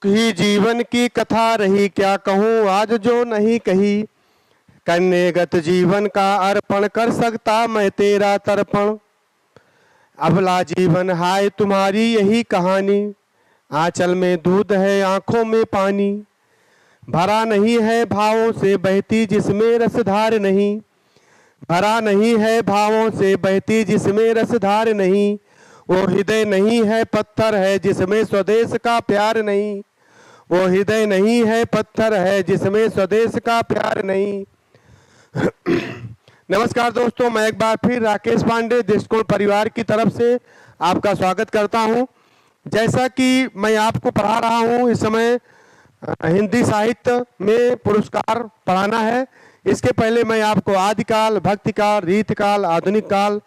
ही जीवन की कथा रही, क्या कहूँ आज जो नहीं कही। कन्यागत जीवन का अर्पण, कर सकता मैं तेरा तर्पण। अबला जीवन हाय तुम्हारी यही कहानी, आंचल में दूध है आंखों में पानी। भरा नहीं है भावों से बहती जिसमें रसधार नहीं, भरा नहीं है भावों से बहती जिसमें रसधार नहीं। वो हृदय नहीं है पत्थर है जिसमें स्वदेश का प्यार नहीं, वो हृदय नहीं है पत्थर है जिसमें स्वदेश का प्यार नहीं। नमस्कार दोस्तों, मैं एक बार फिर राकेश पांडे दृष्टिकोण परिवार की तरफ से आपका स्वागत करता हूं। जैसा कि मैं आपको पढ़ा रहा हूं, इस समय हिंदी साहित्य में पुरस्कार पढ़ाना है। इसके पहले मैं आपको आदिकाल, भक्तिकाल, रीतकाल, आधुनिक काल,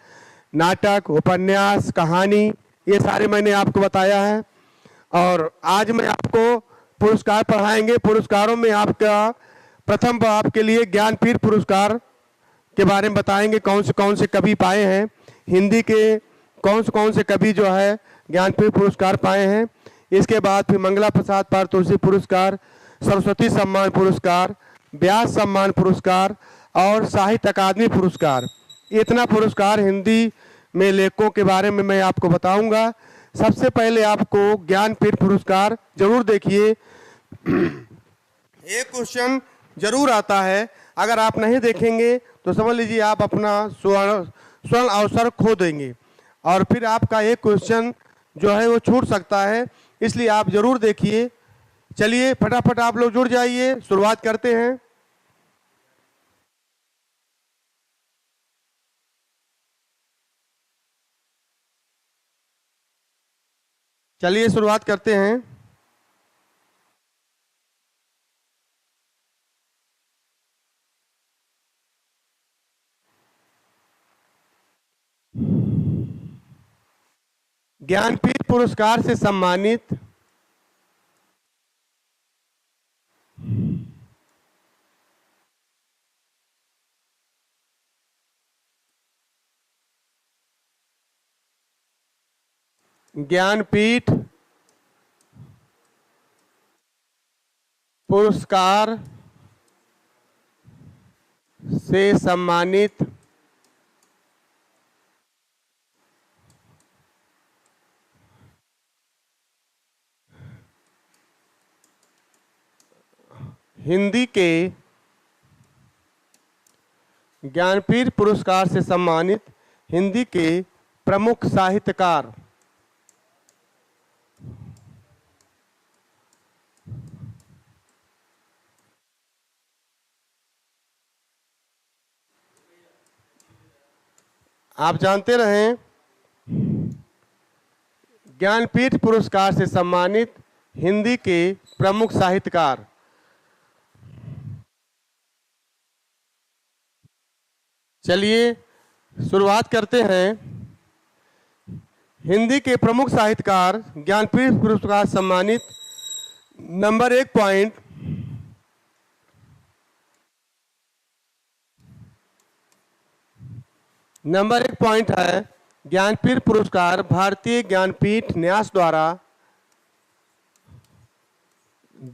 नाटक, उपन्यास, कहानी, ये सारे मैंने आपको बताया है। और आज मैं आपको पुरस्कार पढ़ाएंगे। पुरस्कारों में आपका प्रथम आपके लिए ज्ञानपीठ पुरस्कार के बारे में बताएंगे, कौन से कवि पाए हैं। हिंदी के कौन से कवि जो है ज्ञानपीठ पुरस्कार पाए हैं। इसके बाद फिर मंगला प्रसाद पारतोषी पुरस्कार, सरस्वती सम्मान पुरस्कार, व्यास सम्मान पुरस्कार और साहित्य अकादमी पुरस्कार। इतना पुरस्कार हिंदी में लेखकों के बारे में मैं आपको बताऊंगा। सबसे पहले आपको ज्ञानपीठ पुरस्कार जरूर देखिए। एक क्वेश्चन जरूर आता है, अगर आप नहीं देखेंगे तो समझ लीजिए आप अपना स्वर्ण अवसर खो देंगे और फिर आपका एक क्वेश्चन जो है वो छूट सकता है, इसलिए आप जरूर देखिए। चलिए फटाफट आप लोग जुड़ जाइए, शुरुआत करते हैं। चलिए शुरुआत करते हैं। ज्ञानपीठ पुरस्कार से सम्मानित ज्ञानपीठ पुरस्कार से सम्मानित हिंदी के ज्ञानपीठ पुरस्कार से सम्मानित हिंदी के प्रमुख साहित्यकार आप जानते रहें। ज्ञानपीठ पुरस्कार से सम्मानित हिंदी के प्रमुख साहित्यकार। चलिए शुरुआत करते हैं। हिंदी के प्रमुख साहित्यकार ज्ञानपीठ पुरस्कार सम्मानित नंबर 1 पॉइंट, नंबर 1 पॉइंट है ज्ञानपीठ पुरस्कार भारतीय ज्ञानपीठ न्यास द्वारा,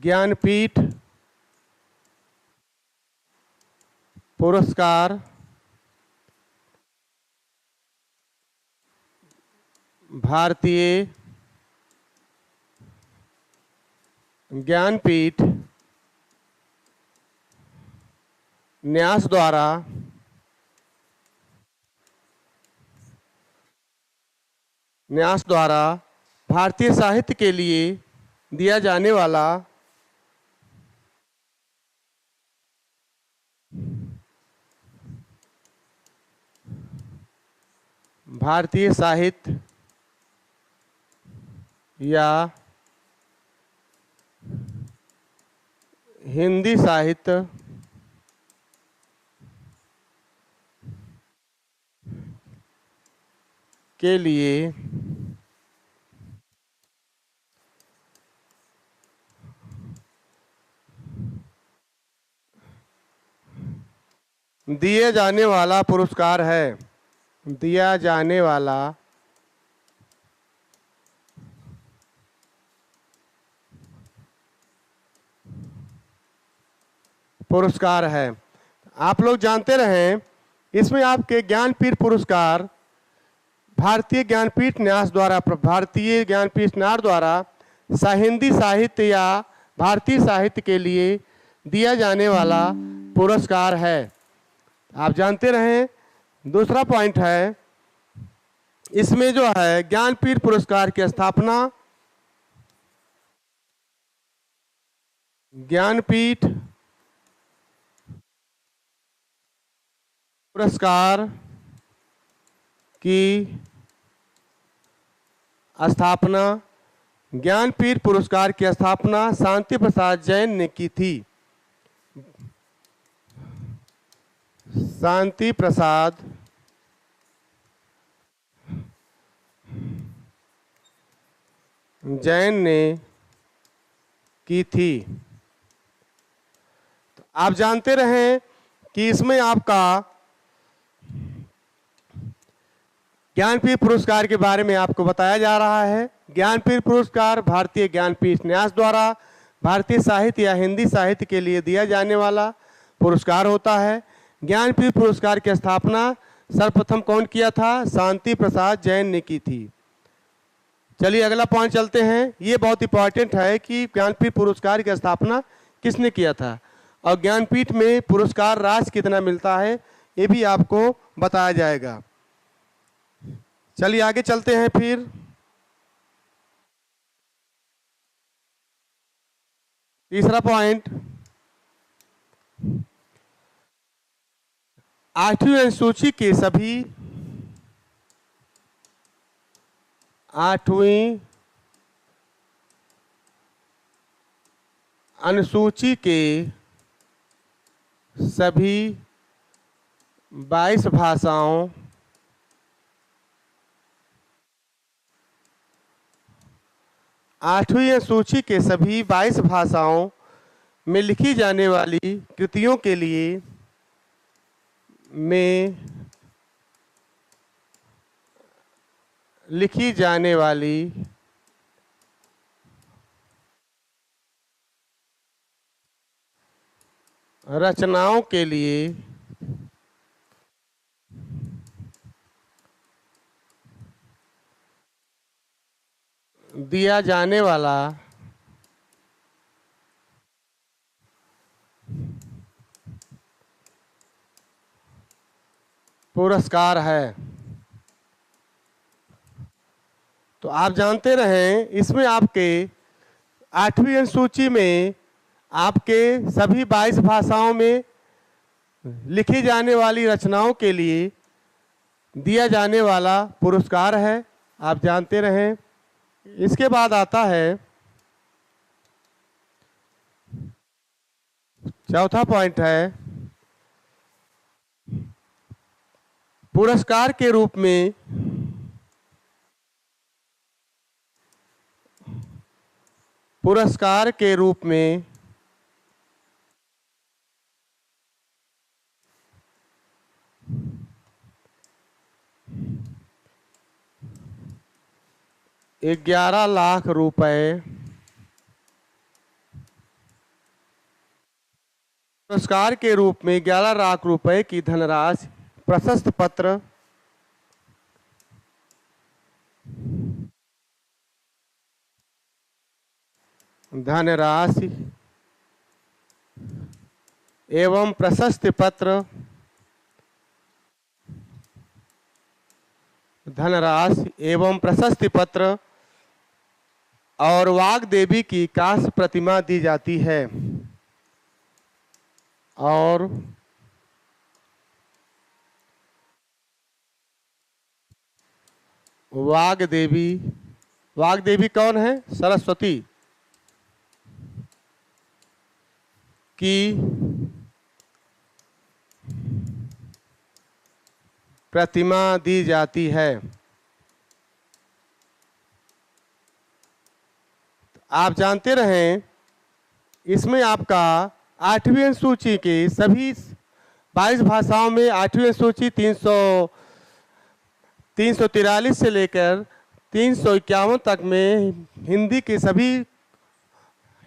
ज्ञानपीठ पुरस्कार भारतीय ज्ञानपीठ न्यास द्वारा भारतीय साहित्य के लिए दिया जाने वाला भारतीय साहित्य या हिंदी साहित्य के लिए दिए जाने वाला पुरस्कार है, दिया जाने वाला पुरस्कार है। आप लोग जानते रहें, इसमें आपके ज्ञानपीठ पुरस्कार भारतीय ज्ञानपीठ न्यास द्वारा हिंदी साहित्य या भारतीय साहित्य के लिए दिया जाने वाला पुरस्कार है। आप जानते रहें। दूसरा पॉइंट है, इसमें जो है ज्ञानपीठ पुरस्कार की स्थापना ज्ञानपीठ पुरस्कार की स्थापना ज्ञानपीठ पुरस्कार की स्थापना शांति प्रसाद जैन ने की थी। शांति प्रसाद जैन ने की थी। तो आप जानते रहें कि इसमें आपका ज्ञानपीठ पुरस्कार के बारे में आपको बताया जा रहा है। ज्ञानपीठ पुरस्कार भारतीय ज्ञानपीठ न्यास द्वारा भारतीय साहित्य या हिंदी साहित्य के लिए दिया जाने वाला पुरस्कार होता है। ज्ञानपीठ पुरस्कार की स्थापना सर्वप्रथम कौन किया था? शांति प्रसाद जैन ने की थी। चलिए अगला पॉइंट चलते हैं। ये बहुत इंपॉर्टेंट है कि ज्ञानपीठ पुरस्कार की स्थापना किसने किया था और ज्ञानपीठ में पुरस्कार राशि कितना मिलता है, ये भी आपको बताया जाएगा। चलिए आगे चलते हैं। फिर तीसरा पॉइंट, 8वीं अनुसूची के सभी 8वीं अनुसूची के सभी 22 भाषाओं 8वीं अनुसूची के सभी 22 भाषाओं में लिखी जाने वाली कृतियों के लिए लिखी जाने वाली रचनाओं के लिए दिया जाने वाला पुरस्कार है। तो आप जानते रहें, इसमें आपके 8वीं अनुसूची में आपके सभी 22 भाषाओं में लिखी जाने वाली रचनाओं के लिए दिया जाने वाला पुरस्कार है। आप जानते रहें। इसके बाद आता है चौथा पॉइंट है, पुरस्कार के रूप में ₹11 लाख पुरस्कार के रूप में 11 लाख रुपए की धनराशि, प्रशस्ति पत्र, धनराशि एवं प्रशस्ति पत्र, धनराशि एवं प्रशस्ति पत्र और वाग्देवी की कांस्य प्रतिमा दी जाती है। और वाग्देवी कौन है? सरस्वती की प्रतिमा दी जाती है। आप जानते रहें, इसमें आपका 8वीं अनुसूची के सभी 22 भाषाओं में 8वीं अनुसूची 343 से लेकर 351 तक में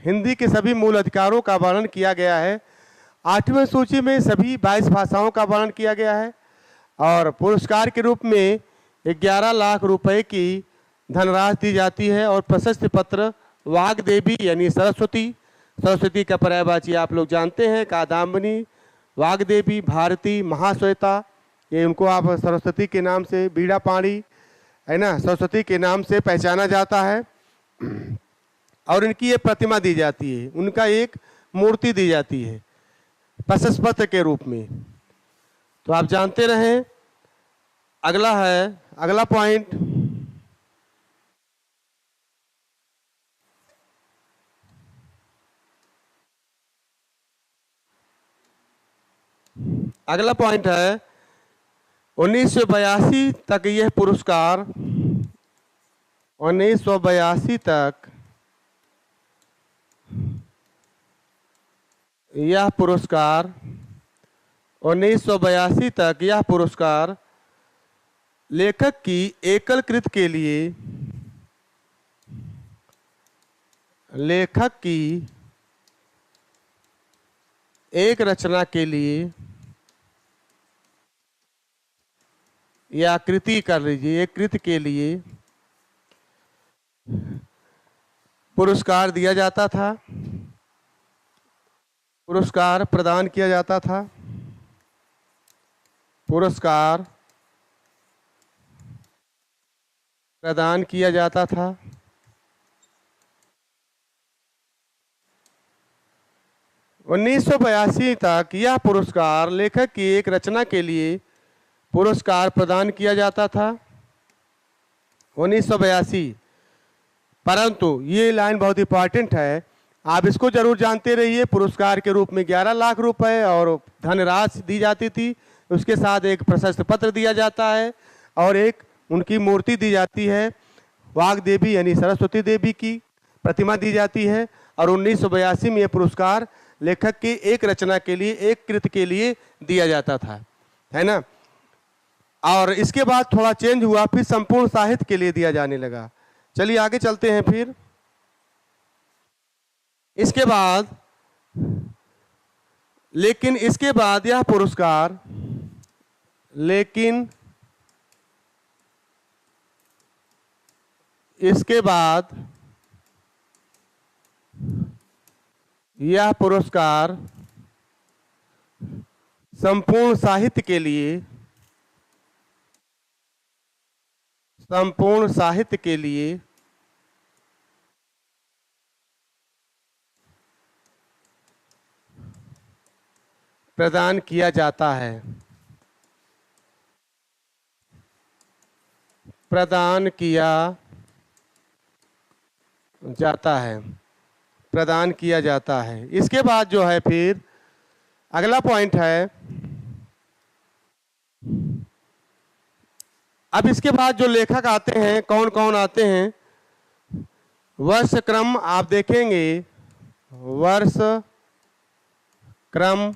हिंदी के सभी मूल अधिकारों का वर्णन किया गया है। 8वीं सूची में सभी 22 भाषाओं का वर्णन किया गया है और पुरस्कार के रूप में 11 लाख रुपए की धनराशि दी जाती है और प्रशस्ति पत्र वाग्देवी यानी सरस्वती का पर्यायवाची आप लोग जानते हैं, कादम्बिनी, वाग्देवी, भारती, महाश्वेता, ये उनको आप सरस्वती के नाम से, बीड़ा पाणी है ना, सरस्वती के नाम से पहचाना जाता है और इनकी ये प्रतिमा दी जाती है, उनका एक मूर्ति दी जाती है प्रशस्ति पत्र के रूप में। तो आप जानते रहें। अगला पॉइंट, अगला पॉइंट है 1982 तक यह पुरस्कार 1982 तक यह पुरस्कार लेखक की एकल एक रचना के लिए या कृति कर लीजिए, एक कृति के लिए पुरस्कार दिया जाता था, पुरस्कार प्रदान किया जाता था, पुरस्कार प्रदान किया जाता था। 1982 तक यह पुरस्कार लेखक की एक रचना के लिए पुरस्कार प्रदान किया जाता था, 1982। परंतु ये लाइन बहुत इंपॉर्टेंट है, आप इसको जरूर जानते रहिए। पुरस्कार के रूप में 11 लाख रुपए और धनराशि दी जाती थी, उसके साथ एक प्रशस्ति पत्र दिया जाता है और एक उनकी मूर्ति दी जाती है, वाग्देवी यानी सरस्वती देवी की प्रतिमा दी जाती है और 1982 में यह पुरस्कार लेखक की एक रचना के लिए, एक कृति के लिए दिया जाता था, है ना। और इसके बाद थोड़ा चेंज हुआ, फिर संपूर्ण साहित्य के लिए दिया जाने लगा। चलिए आगे चलते हैं। फिर इसके बाद यह पुरस्कार संपूर्ण साहित्य के लिए प्रदान किया जाता है, प्रदान किया जाता है। इसके बाद जो है फिर अगला पॉइंट है, अब इसके बाद जो लेखक आते हैं, कौन कौन आते हैं, वर्ष क्रम आप देखेंगे, वर्ष क्रम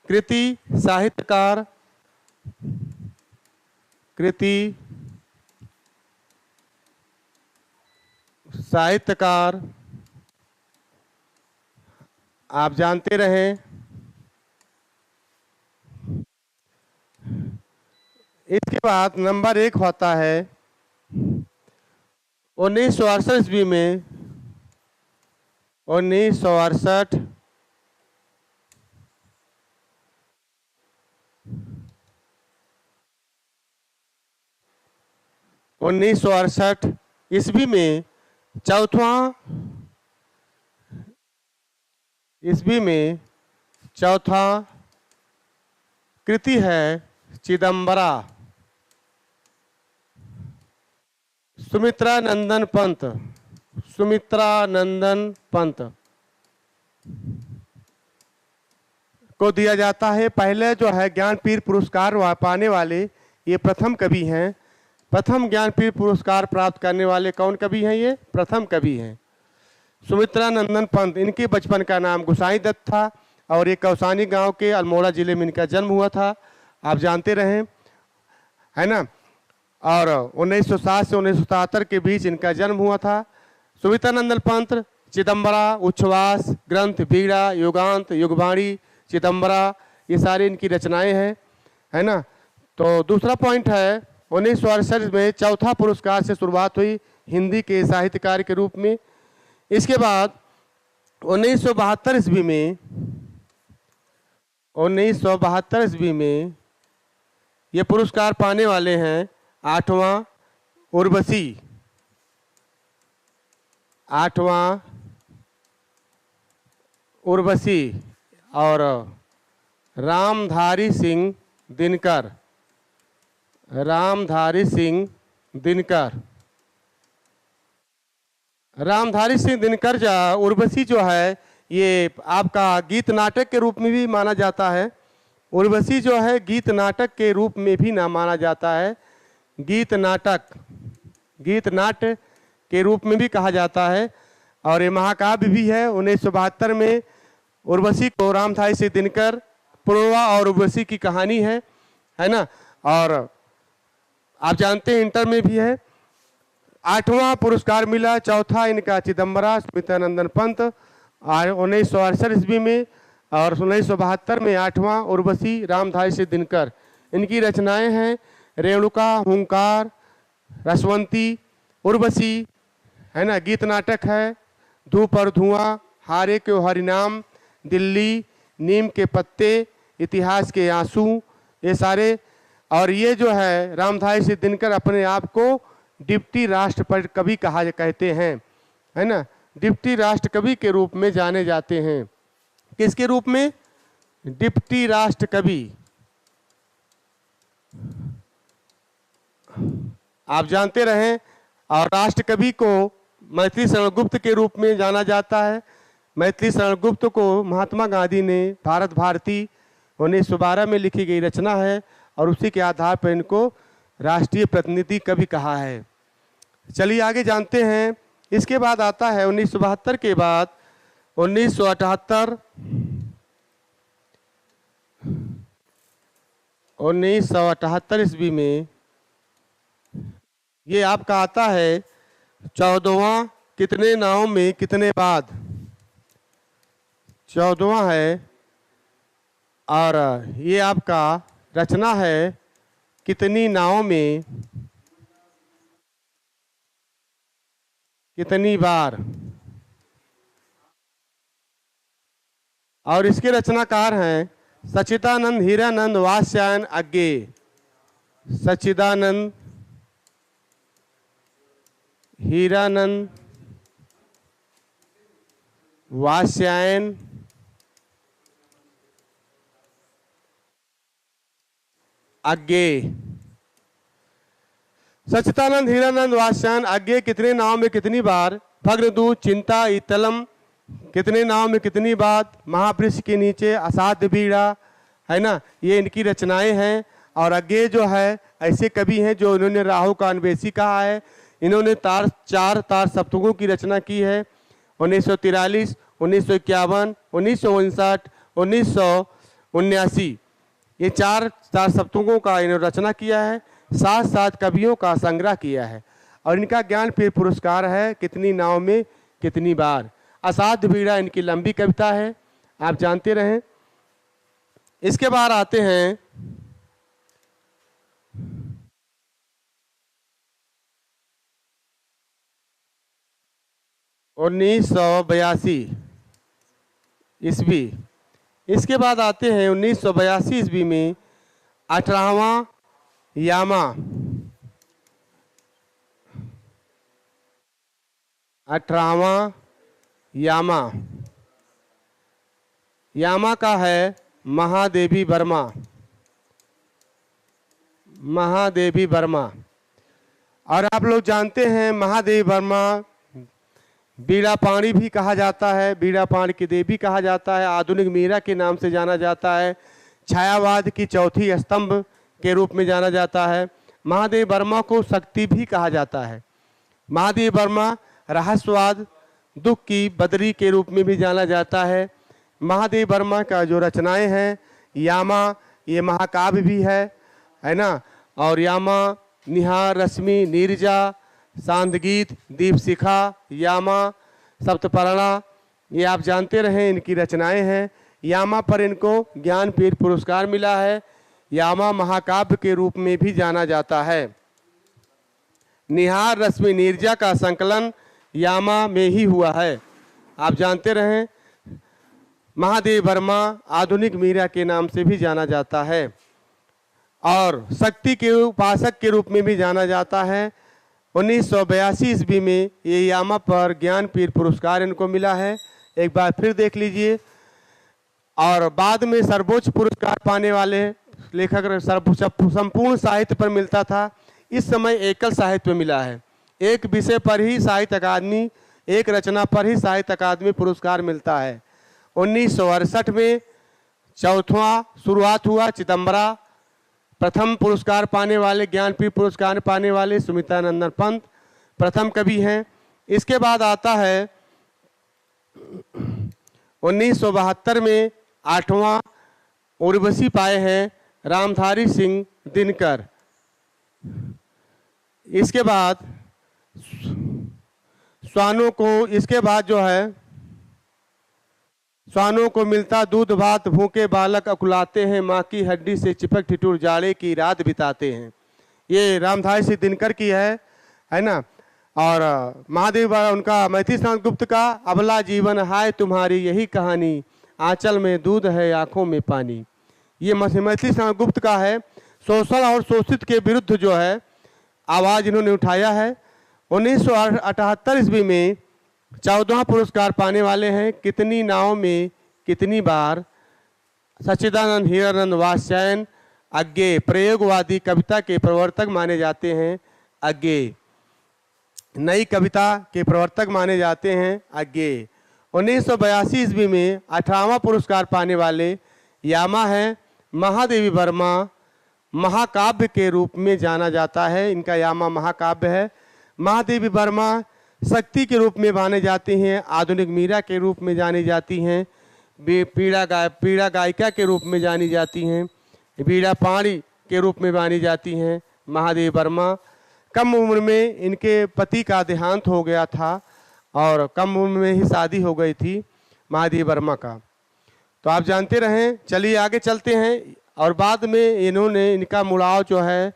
कृति साहित्यकार, आप जानते रहें। इसके बाद नंबर 1 होता है 1968 ईस्वी में, 1968 ईस्वी में चौथा कृति है चिदंबरा, सुमित्रा नंदन पंत को दिया जाता है। पहले जो है ज्ञानपीठ पुरस्कार पाने वाले ये प्रथम कवि हैं, प्रथम ज्ञानपीठ पुरस्कार प्राप्त करने वाले कौन कवि हैं, ये प्रथम कवि हैं सुमित्रा नंदन पंत। इनके बचपन का नाम गोसाई दत्त था और ये कौसानी गांव के अल्मोड़ा जिले में इनका जन्म हुआ था, आप जानते रहें, है ना। और 1907 से 1977 के बीच इनका जन्म हुआ था। सुमित्रा नंदन पंत चिदंबरा, उच्छ्वास, ग्रंथ, बीड़ा, युगांत, युगवाणी, चिदंबरा, ये सारी इनकी रचनाएं हैं, है ना। तो दूसरा पॉइंट है 1968 में चौथा पुरस्कार से शुरुआत हुई हिंदी के साहित्यकार के रूप में। इसके बाद 1972 ईस्वी में 1972 ईस्वी में ये पुरस्कार पाने वाले हैं 8वां उर्वशी और रामधारी सिंह दिनकर। रामधारी सिंह दिनकर उर्वशी जो है ये आपका गीत नाटक के रूप में भी माना जाता है। उर्वशी जो है गीत नाटक के रूप में भी ना माना जाता है, गीत नाट्य के रूप में भी कहा जाता है। और ये महाकाव्य भी है। 1972 में उर्वशी को रामधारी सिंह दिनकर, पूर्वा और उर्वशी की कहानी है ना। और आप जानते हैं इंटर में भी है। 8वां पुरस्कार मिला, चौथा इनका चिदंबरा स्मितानंदन पंत 1968 ईस्वी में, और 1972 में 8वां उर्वशी रामधारी सिंह दिनकर। इनकी रचनाएं हैं रेणुका, हुंकार, रसवंती, उर्वशी, है ना, गीत नाटक है, धूप और धुआं, हारे के हरिनाम, दिल्ली, नीम के पत्ते, इतिहास के आंसू, ये सारे। और ये जो है रामधारी सिंह दिनकर अपने आप को डिप्टी राष्ट्र कवि कहते हैं, है ना, डिप्टी राष्ट्र कवि के रूप में जाने जाते हैं। किसके रूप में? डिप्टी राष्ट्र कवि। आप जानते रहें। और राष्ट्र कवि को मैथिली शरण गुप्त के रूप में जाना जाता है। मैथिली शरण गुप्त को महात्मा गांधी ने भारत भारती 1912 में लिखी गई रचना है, और उसी के आधार पर इनको राष्ट्रीय प्रतिनिधि कवि कहा है। चलिए आगे जानते हैं। इसके बाद आता है 1972 के बाद 1978 ईस्वी में ये आपका आता है 14वां कितने नाव में कितने बाद, 14वां है। और ये आपका रचना है कितनी नाव में कितनी बार। और इसके रचनाकार हैं सच्चिदानंद हीरानंद वात्स्यायन अज्ञे। सच्चिदानंद हीरानंद वात्स्यायन अज्ञे। सच्चिदानंद हीरानंद वात्स्यायन अज्ञे कितने नाव में कितनी बार, भग्नदूत, चिंता, इतलम कितने नाव में कितनी बार, महावृक्ष के नीचे, असाध्य बीड़ा, है ना, ये इनकी रचनाएं हैं। और अज्ञे जो है ऐसे कवि हैं जो इन्होंने राहु का अन्वेषी कहा है। इन्होंने चार तार सप्तकों की रचना की है। 1943, 1951, 1959, 1979, ये चार सप्तकों का इन्होंने रचना किया है। 7 कवियों का संग्रह किया है। और इनका ज्ञानपीठ पुरस्कार है कितनी नाव में कितनी बार। असाध्य बीड़ा इनकी लंबी कविता है, आप जानते रहें। इसके बाद आते हैं 1982 ईस्वी। इसके बाद आते हैं 1982 ईस्वी में 18वां यामा। 18वां यामा। यामा का है महादेवी वर्मा। महादेवी वर्मा। और आप लोग जानते हैं महादेवी वर्मा बीड़ा पाणी भी कहा जाता है, बीड़ा पाणी की देवी कहा जाता है, आधुनिक मीरा के नाम से जाना जाता है, छायावाद की चौथी स्तंभ के रूप में जाना जाता है। महादेवी वर्मा को शक्ति भी कहा जाता है। महादेवी वर्मा रहस्यवाद, दुख की बदरी के रूप में भी जाना जाता है। महादेवी वर्मा का जो रचनाएं हैं, यामा ये महाकाव्य भी है ना। और यामा, निहार, रश्मि, नीरजा, सांदगीत, दीपशिखा, यामा, सप्तपर्णा, ये आप जानते रहे इनकी रचनाएं हैं। यामा पर इनको ज्ञानपीठ पुरस्कार मिला है। यामा महाकाव्य के रूप में भी जाना जाता है। निहार रश्मि नीरजा का संकलन यामा में ही हुआ है। आप जानते रहें महादेवी वर्मा आधुनिक मीरा के नाम से भी जाना जाता है और शक्ति के उपासक के रूप में भी जाना जाता है। 1982 ईस्वी में ये यामा पर ज्ञानपीठ पुरस्कार इनको मिला है। एक बार फिर देख लीजिए। और बाद में सर्वोच्च पुरस्कार पाने वाले लेखक संपूर्ण साहित्य पर मिलता था। इस समय एकल साहित्य में मिला है। एक विषय पर ही साहित्य अकादमी, एक रचना पर ही साहित्य अकादमी पुरस्कार मिलता है। 1968 में चौथा शुरुआत हुआ। चिदम्बरा प्रथम पुरस्कार पाने वाले, ज्ञानपीठ पुरस्कार पाने वाले सुमित्रानंदन पंत प्रथम कवि हैं। इसके बाद आता है 1972 में 8वां उर्वशी पाए हैं रामधारी सिंह दिनकर। इसके बाद स्वानों को, इसके बाद जो है स्वानों को मिलता दूध भात, भूखे बालक अकुलाते हैं, माँ की हड्डी से चिपक ठिठुर जाड़े की रात बिताते हैं। ये रामधारी सिंह दिनकर की है ना। और महादेव उनका मैथिली स्नान गुप्त का अबला जीवन हाय तुम्हारी यही कहानी, आंचल में दूध है आंखों में पानी। ये मैथिली स्नान गुप्त का है। शोषण और शोषित के विरुद्ध जो है आवाज़ इन्होंने उठाया है। 1978 ईस्वी में 14वां पुरस्कार पाने वाले हैं। कितनी नाव में कितनी बार, सच्चिदानंद हीरानंद वात्स्यायन अज्ञे प्रयोगवादी कविता के प्रवर्तक माने जाते हैं। अज्ञे नई कविता के प्रवर्तक माने जाते हैं। अज्ञे 1982 ईस्वी में 18वां पुरस्कार पाने वाले यामा हैं। महादेवी वर्मा महाकाव्य के रूप में जाना जाता है। इनका यामा महाकाव्य है। महादेवी वर्मा शक्ति के रूप में माने जाती हैं। आधुनिक मीरा के रूप में जानी जाती हैं। पीड़ा गायिका के रूप में जानी जाती हैं। बीड़ा पाणी के रूप में मानी जाती हैं महादेवी वर्मा। कम उम्र में इनके पति का देहांत हो गया था और कम उम्र में ही शादी हो गई थी महादेवी वर्मा का। तो आप जानते रहें। चलिए आगे चलते हैं। और बाद में इन्होंने, इनका मुड़ाव जो है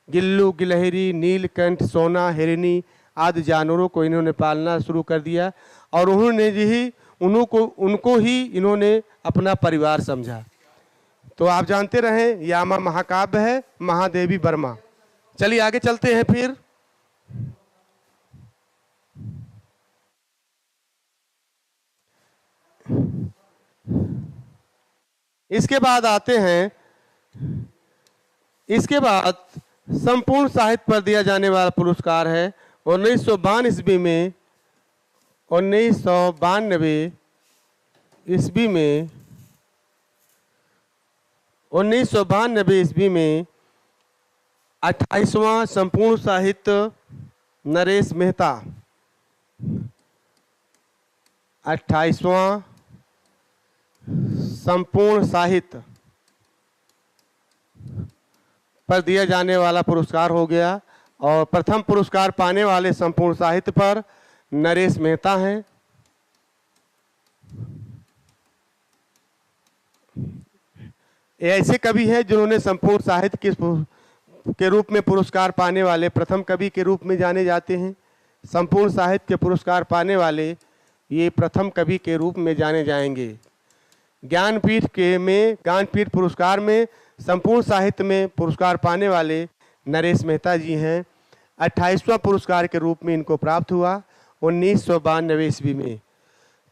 गिल्लू, गिलहरी, नीलकंठ, सोना, हिरनी आदि जानवरों को इन्होंने पालना शुरू कर दिया और उनको ही इन्होंने अपना परिवार समझा। तो आप जानते रहें यामा महाकाव्य है महादेवी वर्मा। चलिए आगे चलते हैं फिर। इसके बाद आते हैं, इसके बाद संपूर्ण साहित्य पर दिया जाने वाला पुरस्कार है 1992 ईस्वी में 1992 ईस्वी में 28वां संपूर्ण साहित्य नरेश मेहता, 28वां संपूर्ण साहित्य पर दिया जाने वाला पुरस्कार हो गया। और प्रथम पुरस्कार पाने वाले संपूर्ण साहित्य पर नरेश मेहता हैं। ऐसे कवि हैं जिन्होंने संपूर्ण साहित्य के रूप में पुरस्कार पाने वाले प्रथम कवि के रूप में जाने जाते हैं। संपूर्ण साहित्य के पुरस्कार पाने वाले ये प्रथम कवि के रूप में जाने जाएंगे। ज्ञानपीठ पुरस्कार में संपूर्ण साहित्य में पुरस्कार पाने वाले नरेश मेहता जी हैं। 28वां पुरस्कार के रूप में इनको प्राप्त हुआ 1992 ईस्वी में।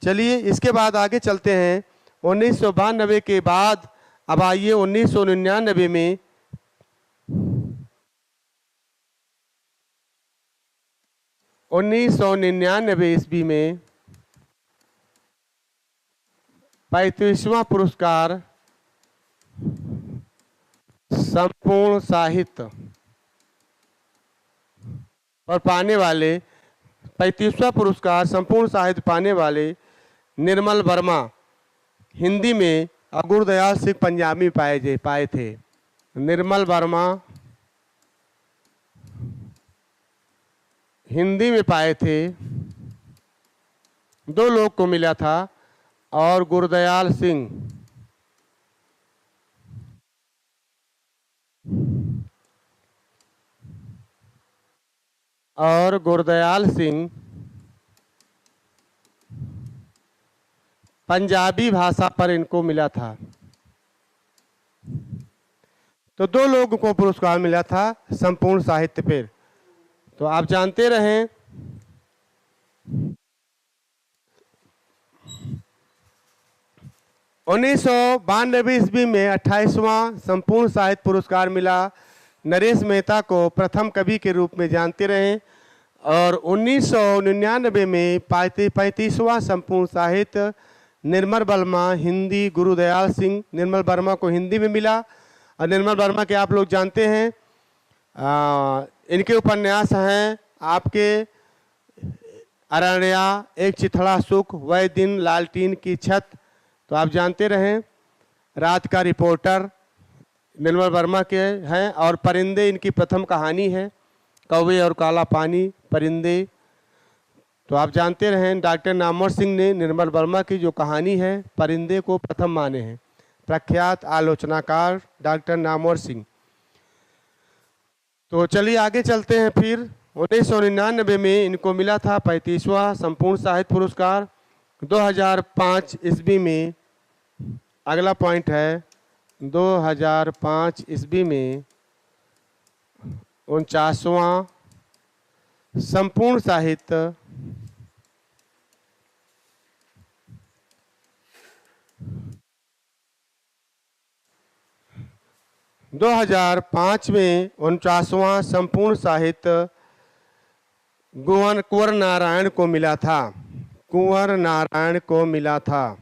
चलिए इसके बाद आगे चलते हैं। 1992 के बाद अब आइए 1999 में 1999 ईस्वी में 35वां पुरस्कार संपूर्ण साहित्य और पाने वाले 35वां पुरस्कार संपूर्ण साहित्य पाने वाले निर्मल वर्मा, हिंदी में और गुरुदयाल सिंह पंजाबी में पाए थे। निर्मल वर्मा हिंदी में पाए थे, दो लोग को मिला था, और गुरदयाल सिंह पंजाबी भाषा पर इनको मिला था। तो दो लोगों को पुरस्कार मिला था संपूर्ण साहित्य पर। तो आप जानते रहें 1992 ईस्वी में 28वां संपूर्ण साहित्य पुरस्कार मिला नरेश मेहता को, प्रथम कवि के रूप में जानते रहें। और 1999 में 35वां संपूर्ण साहित्य निर्मल वर्मा हिंदी, गुरुदयाल सिंह निर्मल वर्मा को हिंदी में मिला। और निर्मल वर्मा के आप लोग जानते हैं, इनके उपन्यास हैं आपके अरण्या, एक चिथड़ा सुख, वह दिन, लालटीन की छत। तो आप जानते रहें रात का रिपोर्टर निर्मल वर्मा के हैं। और परिंदे इनकी प्रथम कहानी है, कौवे और काला पानी, परिंदे। तो आप जानते रहें डॉक्टर नामवर सिंह ने निर्मल वर्मा की जो कहानी है परिंदे को प्रथम माने हैं, प्रख्यात आलोचनाकार डॉक्टर नामवर सिंह। तो चलिए आगे चलते हैं। फिर 1999 में इनको मिला था 35वां संपूर्ण साहित्य पुरस्कार। 2005 ईस्वी में, अगला पॉइंट है, 2005 ईस्वी में 49वां संपूर्ण साहित्य 2005 में 49वां संपूर्ण साहित्य कुंवर नारायण को मिला था। कुंवर नारायण को मिला था।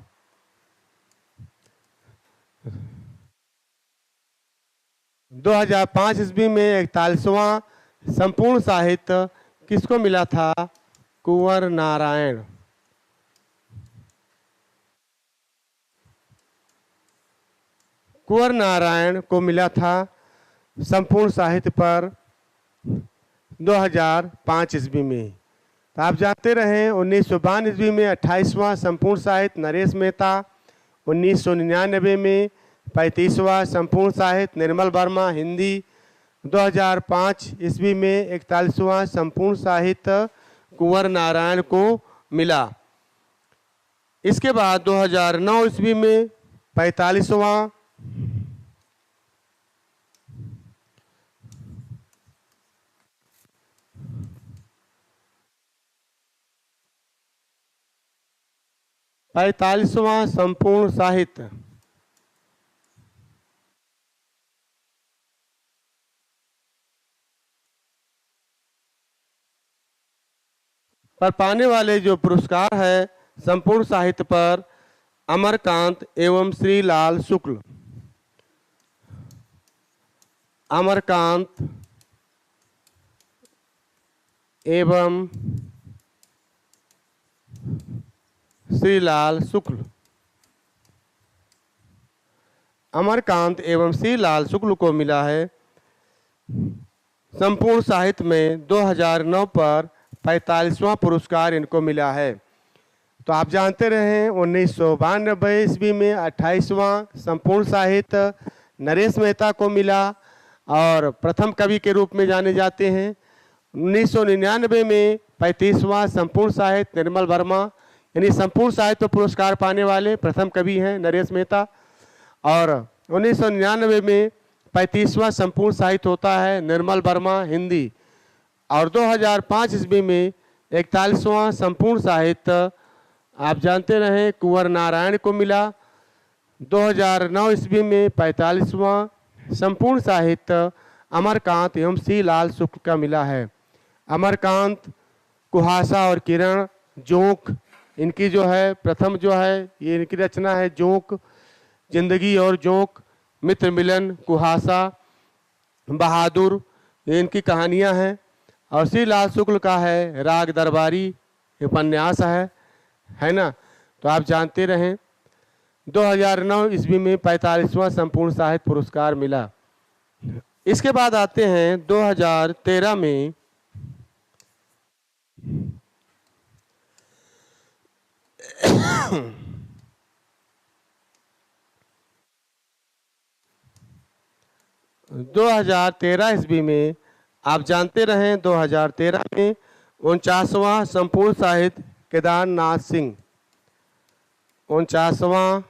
2005 ईस्वी में 41वां संपूर्ण साहित्य किसको मिला था? कुंवर नारायण। कुंवर नारायण को मिला था संपूर्ण साहित्य पर 2005 ईस्वी में। तो आप जानते रहे 1952 ईस्वी में 28वां संपूर्ण साहित्य नरेश मेहता, 1999 में 35वां संपूर्ण साहित्य निर्मल वर्मा हिंदी, 2005 ईस्वी में 41वां संपूर्ण साहित्य कुंवर नारायण को मिला। इसके बाद 2009 ईस्वी में 45वां संपूर्ण साहित्य पर पाने वाले जो पुरस्कार है संपूर्ण साहित्य पर अमरकांत एवं श्रीलाल शुक्ल। अमरकांत एवं श्रीलाल शुक्ल। अमरकांत एवं श्रीलाल शुक्ल को मिला है संपूर्ण साहित्य में 2009 पर 45वां पुरस्कार इनको मिला है। तो आप जानते रहे 1992 ईस्वी में 28वां संपूर्ण साहित्य नरेश मेहता को मिला और प्रथम कवि के रूप में जाने जाते हैं। 1999 में 35वां संपूर्ण साहित्य निर्मल वर्मा, यानी संपूर्ण साहित्य पुरस्कार पाने वाले प्रथम कवि हैं नरेश मेहता। और 1999 में 35वां संपूर्ण साहित्य होता है निर्मल वर्मा हिंदी। और 2005 ईस्वी में 41वां संपूर्ण साहित्य आप जानते रहे कुंवर नारायण को मिला। 2009 ईस्वी में 45वां संपूर्ण साहित्य अमरकांत एवं श्रीलाल शुक्ल का मिला है। अमरकांत कुहासा और किरण, जोंक इनकी जो है प्रथम जो है ये इनकी रचना है। जोंक, जिंदगी और जोंक, मित्र मिलन, कुहासा, बहादुर, ये इनकी कहानियां हैं। और श्रीलाल शुक्ल का है राग दरबारी उपन्यास है ना। तो आप जानते रहें 2009 ईस्वी में 45वां संपूर्ण साहित्य पुरस्कार मिला। इसके बाद आते हैं 2013 में ...2013 ईस्वी में आप जानते रहें 2013 में 49वां संपूर्ण साहित्य केदारनाथ सिंह, 49वां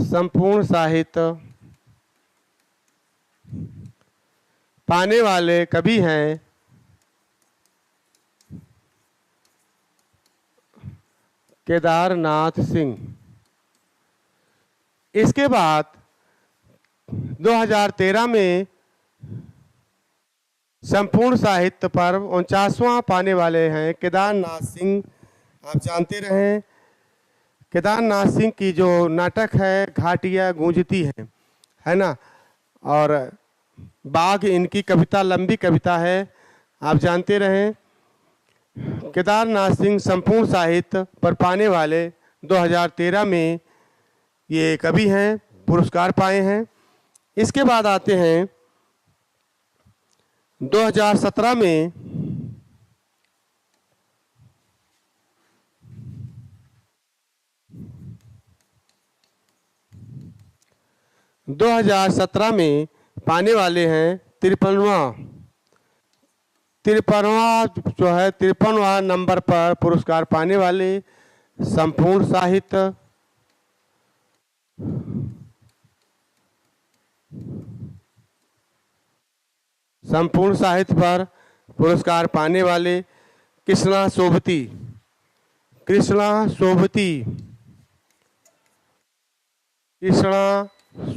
संपूर्ण साहित्य पाने वाले कवि हैं केदारनाथ सिंह। इसके बाद 2013 में संपूर्ण साहित्य पर 49वां पाने वाले हैं केदारनाथ सिंह। आप जानते रहें केदारनाथ सिंह की जो नाटक है घाटियाँ गूंजती है ना, और बाघ इनकी कविता लंबी कविता है। आप जानते रहें केदारनाथ सिंह संपूर्ण साहित्य पर पाने वाले 2013 में ये कवि हैं, पुरस्कार पाए हैं। इसके बाद आते हैं 2017 में पाने वाले हैं 53वां नंबर पर पुरस्कार पाने वाले संपूर्ण साहित्य पर पुरस्कार पाने वाले कृष्णा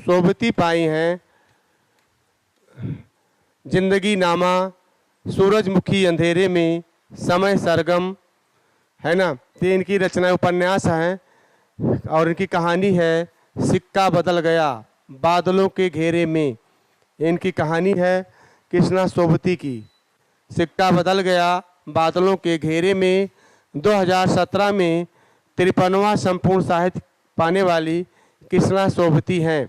सोबती पाई हैं जिंदगी नामा, सूरजमुखी अंधेरे में, समय सरगम, है ना। ये इनकी रचना उपन्यास हैं और इनकी कहानी है सिक्का बदल गया बादलों के घेरे में। इनकी कहानी है कृष्णा सोबती की, सिक्का बदल गया बादलों के घेरे में। 2017 में 53वां संपूर्ण साहित्य पाने वाली कृष्णा सोबती हैं।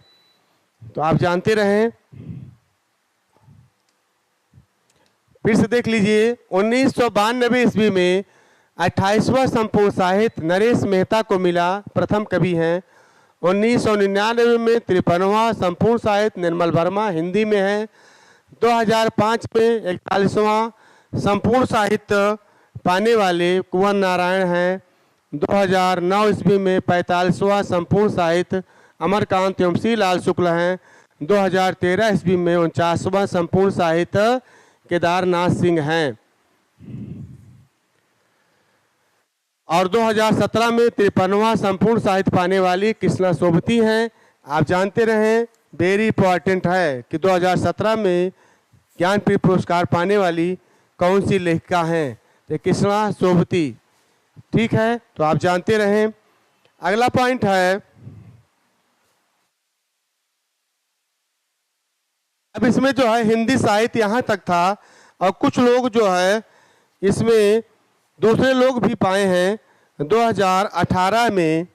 तो आप जानते रहें, फिर से देख लीजिए 1992 ईस्वी में 28वां संपूर्ण साहित्य नरेश मेहता को मिला, प्रथम कवि हैं। 1999 में 53वां संपूर्ण साहित्य निर्मल वर्मा हिंदी में है। 2005 में 41वां संपूर्ण साहित्य पाने वाले कुंवर नारायण हैं। 2009 ईस्वी में 45वां संपूर्ण साहित्य अमरकांत एवं श्री लाल शुक्ल हैं। 2013 ईस्वी में 49वां संपूर्ण साहित्य केदारनाथ सिंह हैं और 2017 में 53वां संपूर्ण साहित्य पाने वाली कृष्णा सोबती हैं। आप जानते रहें वेरी इंपॉर्टेंट है कि 2017 में ज्ञानपीठ पुरस्कार पाने वाली कौन सी लेखिका हैं, तो कृष्णा सोबती। ठीक है, तो आप जानते रहें। अगला पॉइंट है, अब इसमें जो है हिंदी साहित्य यहाँ तक था और कुछ लोग जो है इसमें दूसरे लोग भी पाए हैं। 2018 में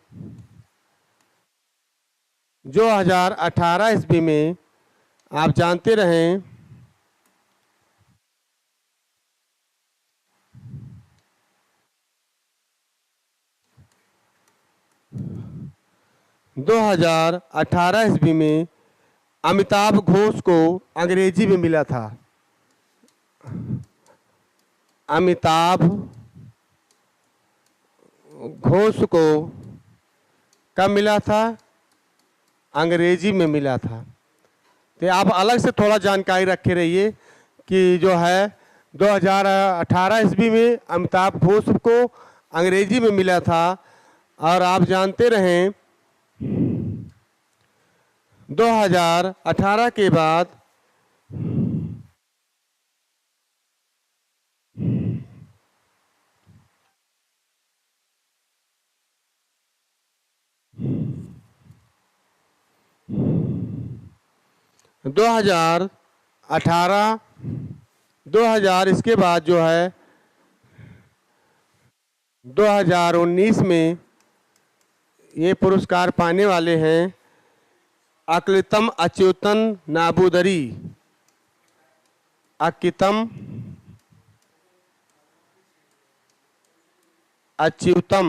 2018 ईस्वी में आप जानते रहें ईस्वी में अमिताभ घोष को अंग्रेजी में मिला था। अमिताभ घोष को कब मिला था? अंग्रेजी में मिला था। तो आप अलग से थोड़ा जानकारी रखे रहिए कि जो है 2018 ईस्वी में अमिताभ घोष को अंग्रेजी में मिला था। और आप जानते रहें 2018 के बाद दो हजार इसके बाद जो है 2019 में ये पुरस्कार पाने वाले हैं अकितम अच्युतन नाबूदरी। अच्युतम,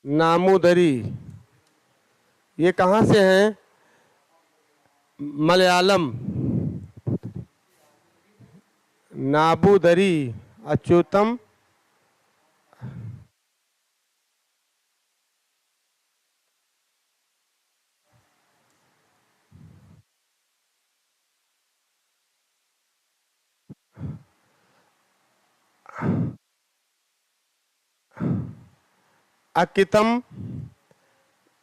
नामुदरी, ये कहाँ से हैं? मलयालम। नाबूदरी, अच्युतम, अकितम,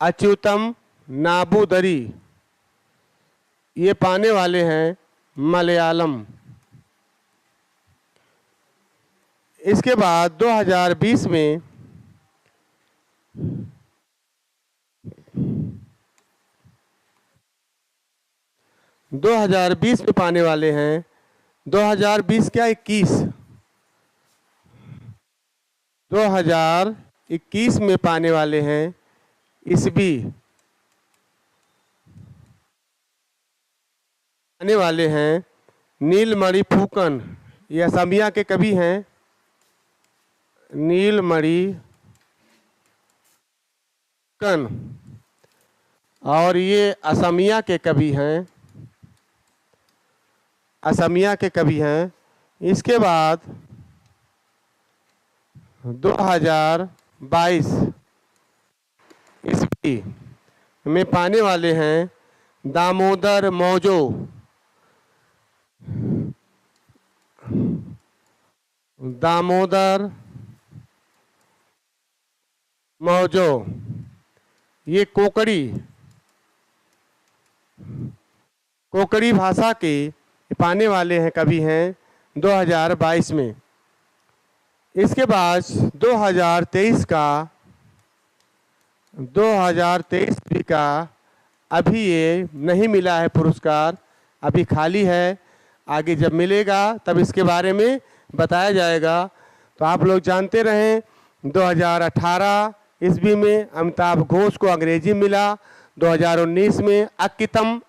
अच्युतम, नाबूदरी, ये पाने वाले हैं मलयालम। इसके बाद 2020 में में पाने वाले हैं 2020 क्या 2021 में पाने वाले हैं ईस्वी, आने वाले हैं नीलमणि फूकन, ये असमिया के कवि हैं। नीलमणि फूकन, और ये असमिया के कवि हैं, असमिया के कवि हैं। इसके बाद 2022 ईस्वी में पाने वाले हैं दामोदर मौजो, दामोदर मौजो, ये कोकड़ी भाषा के पाने वाले हैं कवि हैं 2022 में। इसके बाद 2023 का अभी ये नहीं मिला है पुरस्कार, अभी खाली है। आगे जब मिलेगा तब इसके बारे में बताया जाएगा। तो आप लोग जानते रहें 2018 ईस्वी में अमिताभ घोष को अंग्रेजी मिला, 2019 में अक्कितम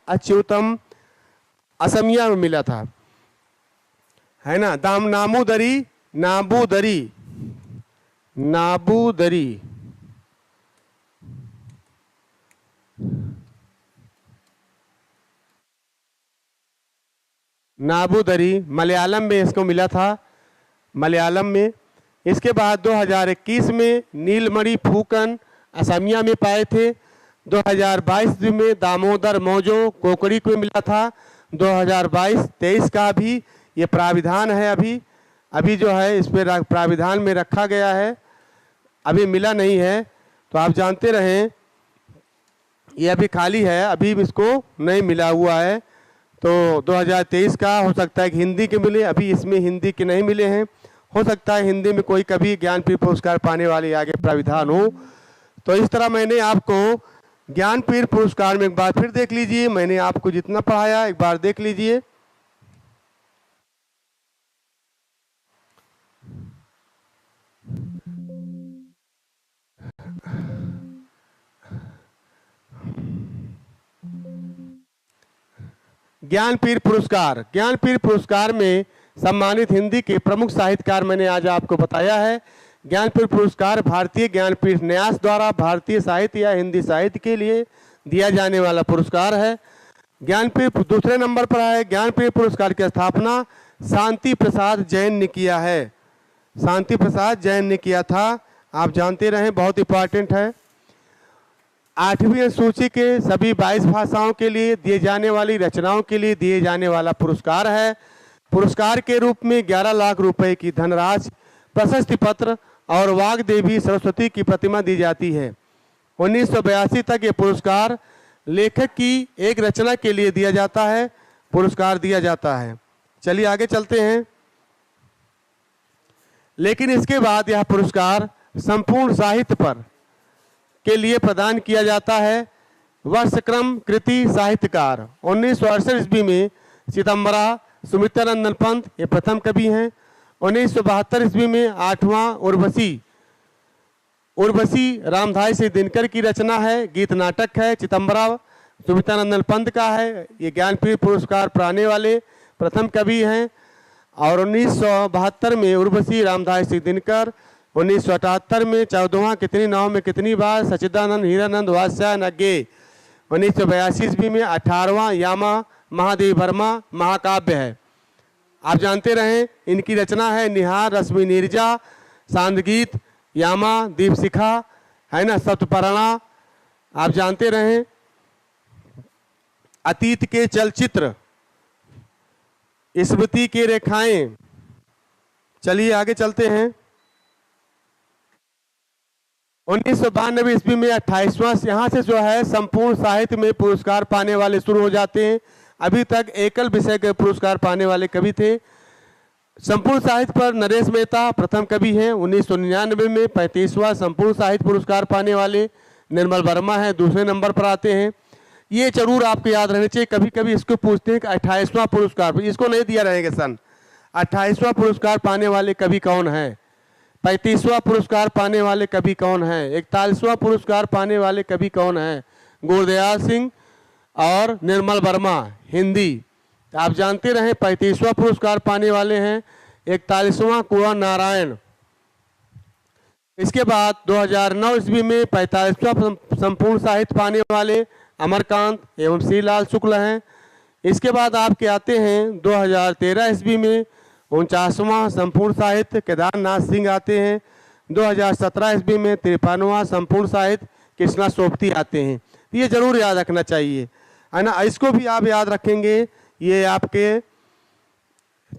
अच्युतम असमिया में मिला था, है ना। नाबूदरी मलयालम में इसको मिला था, मलयालम में। इसके बाद 2021 में नीलमणि फूकन असमिया में पाए थे। 2022 में दामोदर मौजो कोकड़ी को मिला था। 2022-23 का भी ये प्राविधान है, अभी जो है इस पर प्राविधान में रखा गया है, अभी मिला नहीं है। तो आप जानते रहें ये अभी खाली है, अभी इसको नहीं मिला हुआ है। तो 2023 का हो सकता है कि हिंदी के मिले, अभी इसमें हिंदी के नहीं मिले हैं। हो सकता है हिंदी में कोई कभी ज्ञानपीठ पुरस्कार पाने वाले आगे प्राविधान हो। तो इस तरह मैंने आपको ज्ञानपीठ पुरस्कार में एक बार फिर देख लीजिए, मैंने आपको जितना पढ़ाया एक बार देख लीजिए। ज्ञानपीठ पुरस्कार में सम्मानित हिंदी के प्रमुख साहित्यकार मैंने आज आपको बताया है। ज्ञानपीठ पुरस्कार भारतीय ज्ञानपीठ न्यास द्वारा भारतीय साहित्य या हिंदी साहित्य के लिए दिया जाने वाला पुरस्कार है। ज्ञानपीठ दूसरे नंबर पर है। ज्ञानपीठ पुरस्कार की स्थापना शांति प्रसाद जैन ने किया है, शांति प्रसाद जैन ने किया था, आप जानते रहें, बहुत इंपॉर्टेंट है। 8वीं अनुसूची के सभी 22 भाषाओं के लिए दिए जाने वाली रचनाओं के लिए दिए जाने वाला पुरस्कार है। पुरस्कार के रूप में 11 लाख रुपए की धनराशि, प्रशस्ति पत्र और वाग्देवी सरस्वती की प्रतिमा दी जाती है। 1982 तक ये पुरस्कार लेखक की एक रचना के लिए दिया जाता है, पुरस्कार दिया जाता है। चलिए आगे चलते हैं। लेकिन इसके बाद यह पुरस्कार संपूर्ण साहित्य पर के लिए प्रदान किया जाता है। वर्षक्रम कृति साहित्यकार 1968 ईस्वी में सितंबरा सुमित्रानंदन पंत ये प्रथम कवि हैं। 1972 ईस्वी में 8वां उर्वशी रामधारी सिंह दिनकर की रचना है, गीत नाटक है चितंबरा सुमित्रानंदन पंत का है। ये ज्ञानपीठ पुरस्कार पाने वाले प्रथम कवि हैं। और 1972 में उर्वशी रामधास सिंह दिनकर, 1978 में 14वां कितनी नाव में कितनी बार सच्चिदानंद हीरानंद वात्स्यायन नग्गे, 1982 ईस्वी में 18वां यामा महादेवी वर्मा महाकाव्य है। आप जानते रहें इनकी रचना है निहार, रश्मि नीरजा, सांदगीत, यामा, दीपशिखा, है ना, सप्तपर्णा। आप जानते रहें अतीत के चलचित्र, स्मृति की रेखाएं। चलिए आगे चलते हैं। 1992 ईस्वी में 28वां, यहाँ से जो है संपूर्ण साहित्य में पुरस्कार पाने वाले शुरू हो जाते हैं। अभी तक एकल विषय के पुरस्कार पाने वाले कवि थे। संपूर्ण साहित्य पर नरेश मेहता प्रथम कवि हैं। 1999 में 35वां संपूर्ण साहित्य पुरस्कार पाने वाले निर्मल वर्मा है, दूसरे नंबर पर आते हैं। ये जरूर आपको याद रहना चाहिए। कभी कभी इसको पूछते हैं कि 28वां पुरस्कार, इसको नहीं दिया रहेगा सन। 28वां पुरस्कार पाने वाले कवि कौन है, 35वां पुरस्कार पाने वाले कवि कौन है, 41वां पुरस्कार पाने वाले कवि कौन है। गुरदयाल सिंह और निर्मल वर्मा हिंदी। आप जानते रहे 35वां पुरस्कार पाने वाले हैं। 41वां कुंवर नारायण। इसके बाद 2009 ईस्वी में 45वां संपूर्ण साहित्य पाने वाले अमरकांत एवं श्रीलाल शुक्ल हैं। इसके बाद आपके आते हैं 2013 ईस्वी में 49वां संपूर्ण साहित्य केदारनाथ सिंह आते हैं। 2017 ईस्वी में 53वां संपूर्ण साहित्य कृष्णा सोपती आते हैं। ये जरूर याद रखना चाहिए, है ना। इसको भी आप याद रखेंगे। ये आपके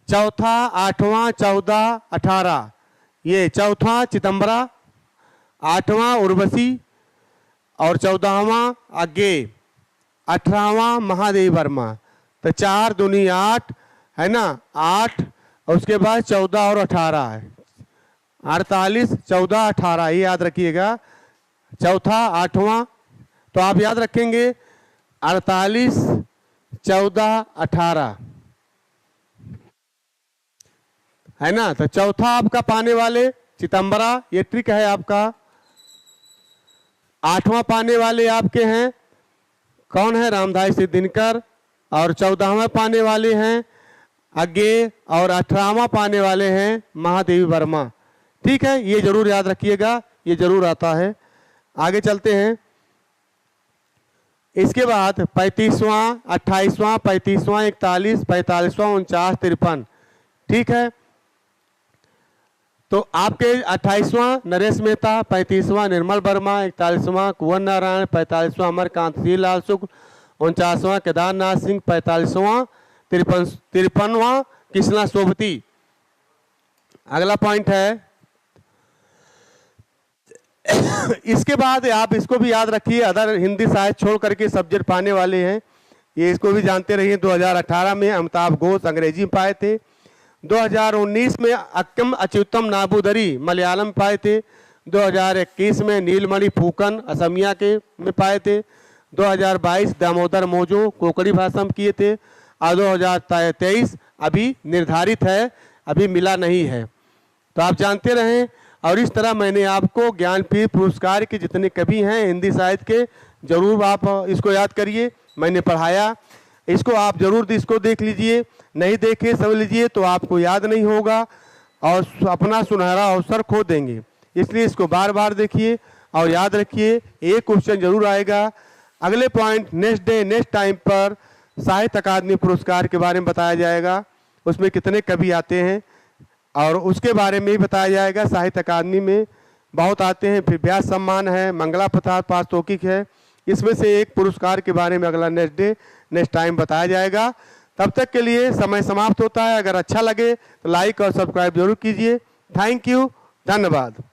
चौथा, 8वां, 14, 18, ये चौथा चिदंबरा, 8वां उर्वशी और 14वां आगे, 18वां महादेवी वर्मा। तो 4 दूनी 8 है ना, 8 और उसके बाद 14 और 18 है 48, 14, 18, ये याद रखिएगा। चौथा 8वां तो आप याद रखेंगे 48, 14, 18, है ना। तो चौथा आपका पाने वाले चिदंबरा, ये ट्रिक है आपका। 8वां पाने वाले आपके हैं कौन है, रामधास सिंह दिनकर। और 14वां पाने वाले हैं आगे, और 18वां पाने वाले हैं महादेवी वर्मा। ठीक है, ये जरूर याद रखिएगा, ये जरूर आता है। आगे चलते हैं। इसके बाद 35वां, 28वां, 35वां, 41, 45वां, 49, 53। ठीक है, तो आपके 28वां नरेश मेहता, 35वां निर्मल वर्मा, 41वां कुंवर नारायण, 45वां अमरकांत श्रीलाल शुक्ल, 49वां केदारनाथ सिंह, 45वां 53वां कृष्णा सोपती। अगला पॉइंट है इसके बाद आप इसको भी याद रखिए, अदर हिंदी साहित्य छोड़ करके सब्जेक्ट पाने वाले हैं। ये इसको भी जानते रहिए। 2018 में अमिताभ घोष अंग्रेजी में पाए थे। 2019 में अक्कम अच्युतम नाबूदरी मलयालम पाए थे। 2021 में नीलमणि फूकन असमिया के में पाए थे। 2022 दामोदर मोजो कोंकणी भाषा में किए थे। और 2023 अभी निर्धारित है, अभी मिला नहीं है। तो आप जानते रहें। और इस तरह मैंने आपको ज्ञानपीठ पुरस्कार के जितने कवि हैं हिंदी साहित्य के, जरूर आप इसको याद करिए। मैंने पढ़ाया, इसको आप जरूर इसको देख लीजिए। नहीं देखे समझ लीजिए तो आपको याद नहीं होगा और अपना सुनहरा अवसर खो देंगे। इसलिए इसको बार बार देखिए और याद रखिए। एक क्वेश्चन जरूर आएगा। अगले point next day next time पर साहित्य अकादमी पुरस्कार के बारे में बताया जाएगा। उसमें कितने कवि आते हैं और उसके बारे में ही बताया जाएगा। साहित्य अकादमी में बहुत आते हैं। फिर व्यास सम्मान है, मंगला प्रसाद पारितोषिक है। इसमें से एक पुरस्कार के बारे में अगला नेक्स्ट डे नेक्स्ट टाइम बताया जाएगा। तब तक के लिए समय समाप्त होता है। अगर अच्छा लगे तो लाइक और सब्सक्राइब जरूर कीजिए। थैंक यू, धन्यवाद।